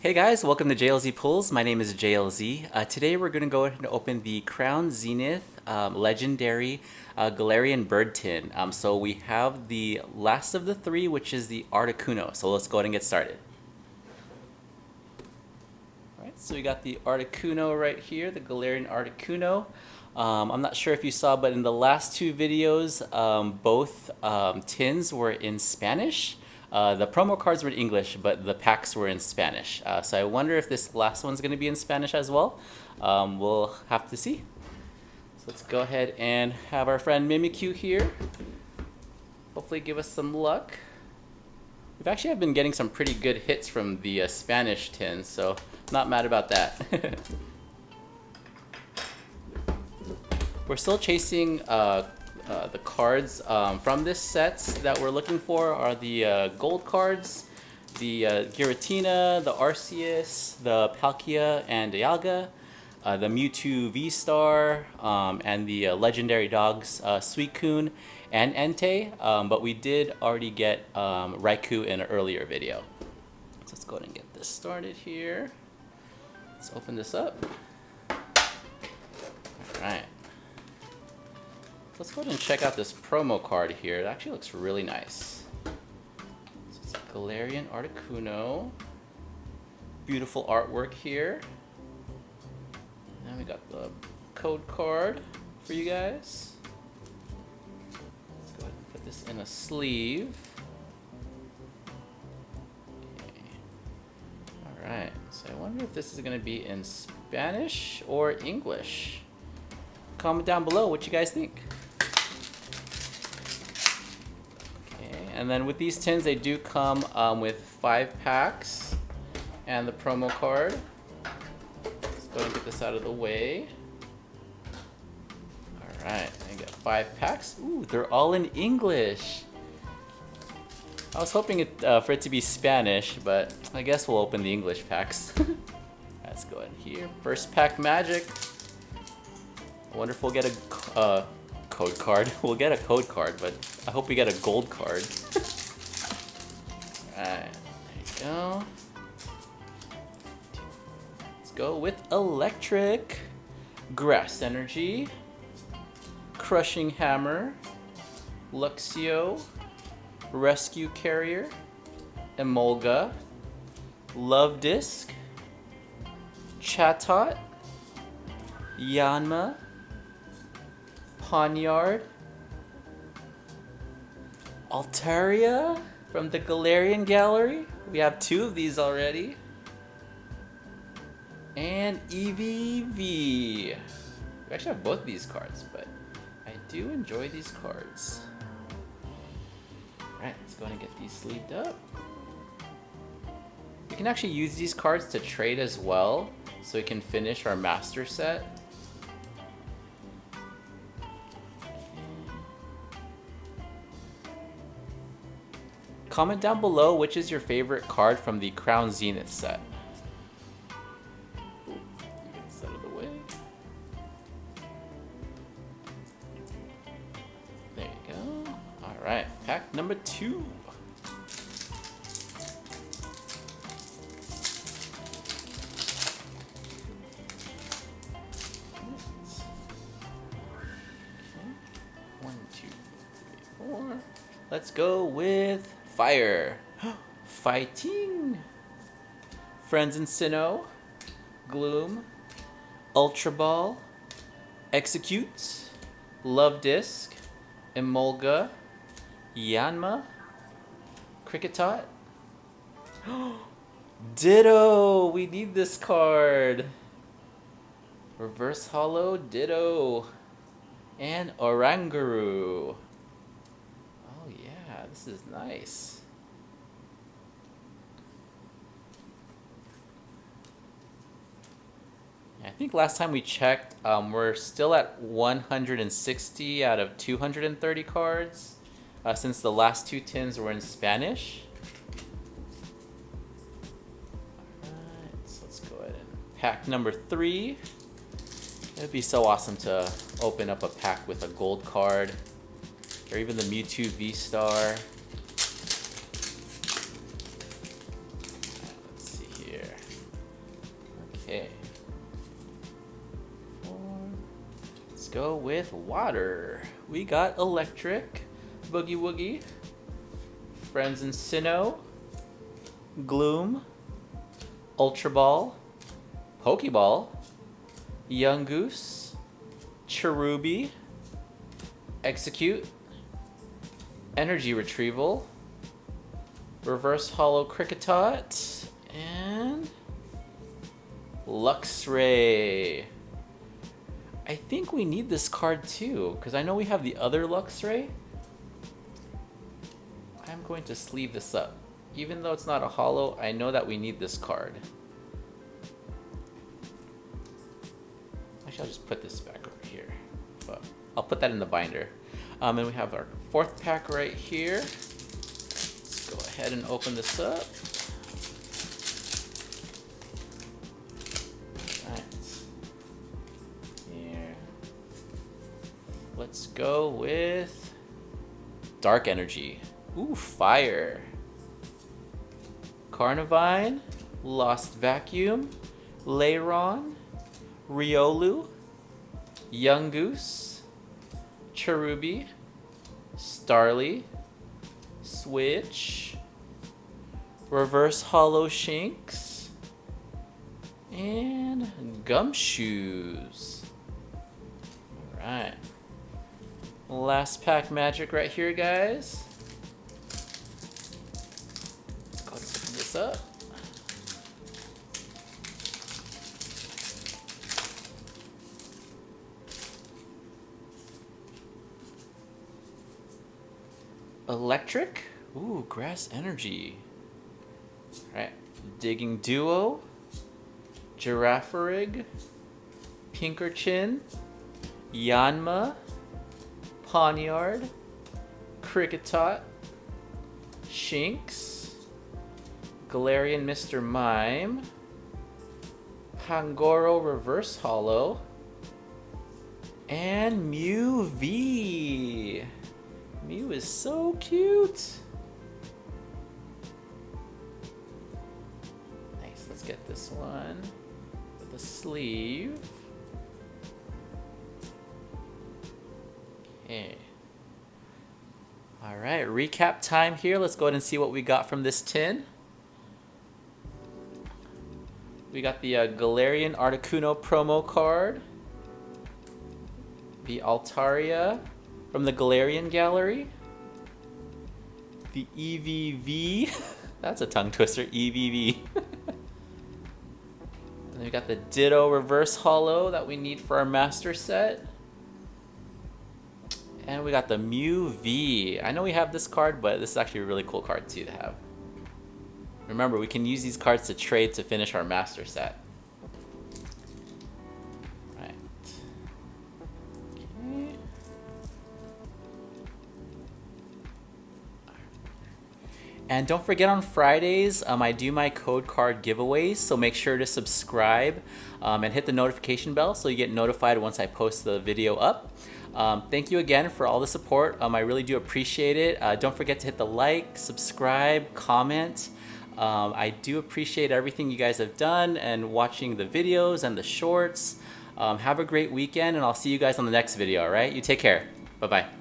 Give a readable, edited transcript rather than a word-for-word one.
Hey guys, welcome to JLZ Pulls. My name is JLZ. Today we're going to go ahead and open the Crown Zenith Legendary Galarian Bird Tin. So we have the last of the three, which is the Articuno. So let's go ahead and get started. Alright, so we got the Articuno right here, the Galarian Articuno. I'm not sure if you saw, but in the last two videos, both tins were in Spanish. The promo cards were in English, but the packs were in Spanish. So I wonder if this last one's going to be in Spanish as well. We'll have to see. So let's go ahead and have our friend Mewtwo here. Hopefully give us some luck. We've actually been getting some pretty good hits from the Spanish tins, so not mad about that. We're still chasing the cards from this set that we're looking for are the gold cards, the Giratina, the Arceus, the Palkia and Dialga, the Mewtwo V-Star, and the legendary dogs Suicune and Entei, but we did already get Raikou in an earlier video. So let's go ahead and get this started here. Let's open this up. Alright. Let's go ahead and check out this promo card here. It actually looks really nice. So it's a Galarian Articuno. Beautiful artwork here. And we got the code card for you guys. Let's go ahead and put this in a sleeve. Okay. Alright, so I wonder if this is going to be in Spanish or English. Comment down below what you guys think. And then with these tins, they do come with 5 packs and the promo card. Let's go ahead and get this out of the way. All right, I got 5 packs. Ooh, they're all in English. I was hoping for it to be Spanish, but I guess we'll open the English packs. Let's go ahead here. First pack magic. I wonder if we'll get a code card. We'll get a code card, but I hope we get a gold card. Alright, there you go. Let's go with Electric, Grass Energy, Crushing Hammer, Luxio, Rescue Carrier, Emolga, Love Disc, Chatot, Yanma, Pawniard, Altaria from the Galarian Gallery. We have 2 of these already. And EVV. We actually have both of these cards, but I do enjoy these cards. Alright, let's go ahead and get these sleeved up. We can actually use these cards to trade as well, so we can finish our master set. Comment down below which is your favorite card from the Crown Zenith set. Ooh, get this out of the way. There you go. Alright, pack number 2. Let's go with Fire. Fighting. Friends in Sinnoh. Gloom. Ultra Ball. Execute. Love Disc. Emolga. Yanma. Kricketot. Ditto! We need this card. Reverse Hollow Ditto. And Oranguru. This is nice. I think last time we checked, we're still at 160 out of 230 cards, since the last 2 tins were in Spanish. Alright, so let's go ahead and pack number 3. It'd be so awesome to open up a pack with a gold card. Or even the Mewtwo V-Star. Let's see here. Let's go with water. We got electric, Boogie Woogie, Friends and Sinnoh, Gloom, Ultra Ball, Pokeball, Young Goose, Cherubi, Execute, Energy Retrieval, Reverse Hollow Kricketot, and Luxray. I think we need this card too, because I know we have the other Luxray. I'm going to sleeve this up. Even though it's not a holo, I know that we need this card. Actually, I'll just put this back over here. But I'll put that in the binder. And we have our 4th pack right here. Let's go ahead and open this up. Let's go with Dark Energy. Ooh, fire. Carnivine, Lost Vacuum, Lairon, Riolu, Young Goose, Cherubi, Starly, Switch, Reverse Hollow Shinx, and Gumshoes. Alright. Last pack magic right here, guys. Let's go ahead and open this up. Electric? Ooh, Grass Energy. Alright. Digging Duo, Girafarig, Pinkerchin, Yanma, Pawniard, Kricketot, Shinx, Galarian Mr. Mime, Pangoro Reverse Hollow, and Mew V. Mew is so cute. Nice, let's get this one with the sleeve. Okay. All right, recap time here. Let's go ahead and see what we got from this tin. We got the Galarian Articuno promo card, the Altaria from the Galarian Gallery, the EVV, that's a tongue twister, EVV. And then we got the Ditto Reverse Hollow that we need for our master set. And we got the Mew V. I know we have this card, but this is actually a really cool card too to have. Remember, we can use these cards to trade to finish our master set. Right. Okay. And don't forget, on Fridays, I do my code card giveaways, so make sure to subscribe and hit the notification bell so you get notified once I post the video up. Thank you again for all the support. I really do appreciate it. Don't forget to hit the like, subscribe, comment. I do appreciate everything you guys have done and watching the videos and the shorts. Have a great weekend, and I'll see you guys on the next video, all right? You take care. Bye-bye.